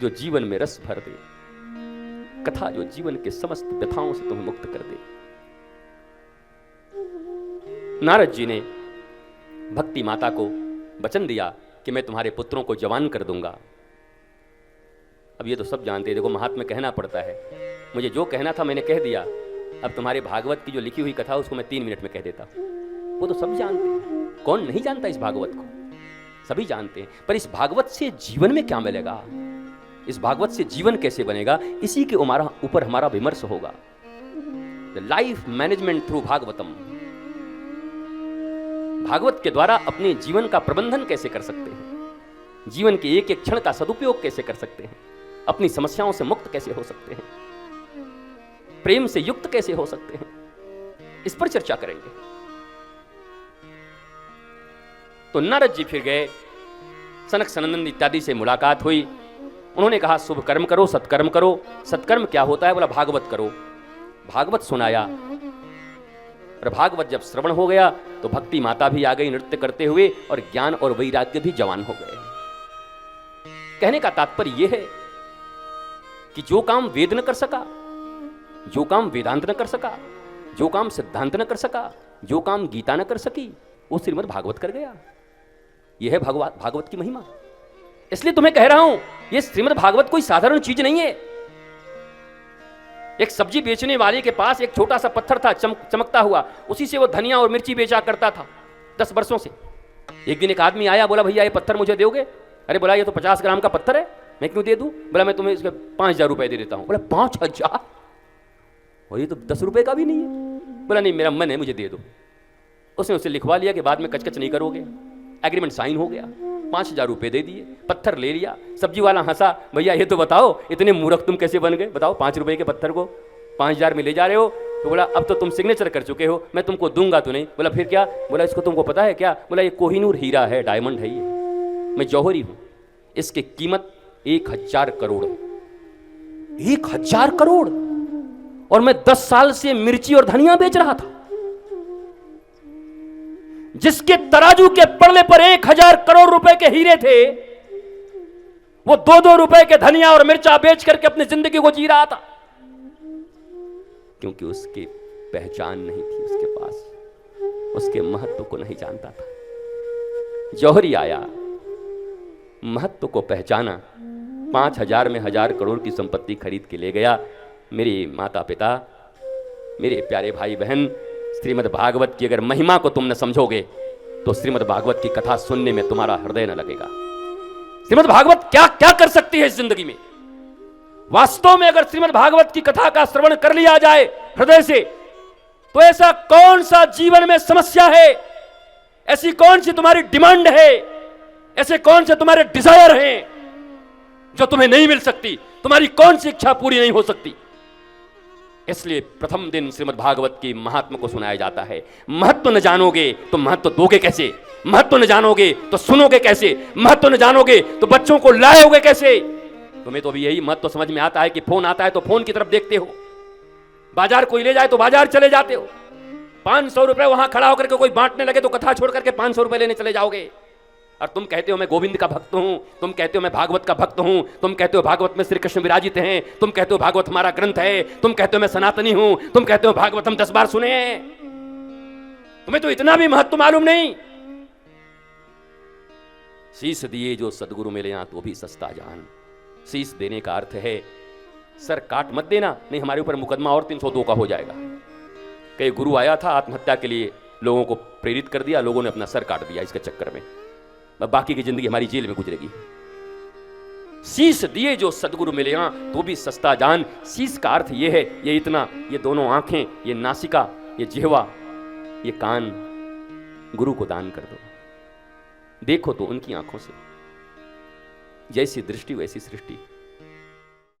जो जीवन में रस भर दे, कथा जो जीवन के समस्त व्यथाओं से तुम्हें मुक्त कर दे। नारद जी ने भक्ति माता को वचन दिया कि मैं तुम्हारे पुत्रों को जवान कर दूंगा। अब ये तो सब जानते हैं, देखो महात्मा कहना पड़ता है, मुझे जो कहना था मैंने कह दिया। अब तुम्हारे भागवत की जो लिखी हुई कथा उसको मैं 3 मिनट में कह देता हूं। वो तो सब जानते हैं, कौन नहीं जानता इस भागवत को, सभी जानते हैं। पर इस भागवत से जीवन में क्या मिलेगा, इस भागवत से जीवन कैसे बनेगा, इसी के ऊपर हमारा विमर्श होगा। The life management through Bhagavatam. Bhagavat के द्वारा अपने जीवन का प्रबंधन कैसे कर सकते हैं, जीवन के एक एक क्षण का सदुपयोग कैसे कर सकते हैं, अपनी समस्याओं से मुक्त कैसे हो सकते हैं, प्रेम से युक्त कैसे हो सकते हैं, इस पर चर्चा करेंगे। तो नारद जी फिर गए, सनक सनंदन इत्यादि से मुलाकात हुई। उन्होंने कहा शुभ कर्म करो, सत्कर्म करो। सत्कर्म क्या होता है, बोला भागवत करो। भागवत सुनाया, और भागवत जब श्रवण हो गया तो भक्ति माता भी आ गई नृत्य करते हुए, और ज्ञान और वैराग्य भी जवान हो गए। कहने का तात्पर्य यह है कि जो काम वेद न कर सका, जो काम वेदांत न कर सका, जो काम सिद्धांत न कर सका, जो काम गीता न कर सकी, वो श्रीमद् भागवत कर गया। यह है भागवत की महिमा। इसलिए तुम्हें कह रहा हूं, यह श्रीमद् भागवत कोई साधारण चीज नहीं है। एक सब्जी बेचने वाले के पास एक छोटा सा पत्थर था चमकता हुआ, उसी से वो धनिया और मिर्ची बेचा करता था 10 वर्षों से। एक दिन एक आदमी आया, बोला भैया ये पत्थर मुझे दोगे? अरे बोला ये तो 50 ग्राम का पत्थर है, मैं क्यों दे दूं? बोला मैं तुम्हें इसके 5000 रुपए दे देता हूं। बोला 5000? और ये तो 10 रुपए का भी नहीं है। बोला नहीं मेरा मन है, मुझे दे दो। उसने उसे लिखवा लिया कि बाद में कचकच नहीं करोगे। एग्रीमेंट साइन हो गया, 5000 रुपए दे दिए, पत्थर ले लिया। सब्जी वाला हंसा, भैया ये तो बताओ इतने मूर्ख तुम कैसे बन गए, बताओ 5 रुपए के पत्थर को 5000 में ले जा रहे हो। तो बोला अब तो तुम सिग्नेचर कर चुके हो, मैं तुमको दूंगा तो नहीं। बोला फिर क्या? बोला इसको तुमको पता है क्या? बोला ये कोहिनूर हीरा है, डायमंड है, ये मैं जौहरी हूं, इसकी कीमत 1000 करोड़। 1000 करोड़? और मैं 10 साल से मिर्ची और धनिया बेच रहा था। जिसके तराजू के पड़ने पर 1000 करोड़ रुपए के हीरे थे, वो 2-2 रुपए के धनिया और मिर्चा बेच करके अपनी जिंदगी को जी रहा था, क्योंकि उसकी पहचान नहीं थी उसके पास, उसके महत्व को नहीं जानता था। जौहरी आया, महत्व को पहचाना, 5000 में 1000 करोड़ की संपत्ति खरीद के ले गया। मेरे माता पिता, मेरे प्यारे भाई बहन, श्रीमद् भागवत की अगर महिमा को तुम न समझोगे तो श्रीमद् भागवत की कथा सुनने में तुम्हारा हृदय न लगेगा। श्रीमद् भागवत क्या क्या कर सकती है इस जिंदगी में। वास्तव में अगर श्रीमद् भागवत की कथा का श्रवण कर लिया जाए हृदय से, तो ऐसा कौन सा जीवन में समस्या है, ऐसी कौन सी तुम्हारी डिमांड है, ऐसे कौन से तुम्हारे डिजायर हैं जो तुम्हें नहीं मिल सकती, तुम्हारी कौन सी इच्छा पूरी नहीं हो सकती। इसलिए प्रथम दिन श्रीमद् भागवत की महात्मा को सुनाया जाता है। महत्व न जानोगे तो महत्व दोगे कैसे, महत्व न जानोगे तो सुनोगे कैसे, महत्व न जानोगे तो बच्चों को लाओगे कैसे। तुम्हें तो अभी यही महत्व समझ में आता है कि फोन आता है तो फोन की तरफ देखते हो, बाजार कोई ले जाए तो बाजार चले जाते हो, 500 रुपए वहां खड़ा होकर के कोई बांटने लगे तो कथा छोड़ करके 500 रुपए लेने चले जाओगे। और तुम कहते हो मैं गोविंद का भक्त हूं, तुम कहते हो मैं भागवत का भक्त हूं, तुम कहते हो भागवत में श्री कृष्ण विराजित हैं, तुम कहते हो भागवत हमारा ग्रंथ है, तुम कहते हो मैं सनातनी हूं, तुम कहते हो भागवत हम 10 बार सुने हैं। तुम्हें तो इतना भी महत्व मालूम नहीं। शीश दिए जो सदगुरु मिले तो भी सस्ता जान। शीश देने का अर्थ है सर काट मत देना, नहीं हमारे ऊपर मुकदमा और 302 का हो जाएगा। कई गुरु आया था आत्महत्या के लिए, लोगों को प्रेरित कर दिया, लोगों ने अपना सर काट दिया इसके चक्कर में, बाकी की जिंदगी हमारी जेल में गुजरेगी। शीश दिए जो सदगुरु मिले तो भी सस्ता जान। शीश का अर्थ ये है, ये इतना, ये दोनों आंखें, ये नासिका, ये जिह्वा, ये कान गुरु को दान कर दो। देखो तो उनकी आंखों से, जैसी दृष्टि वैसी सृष्टि।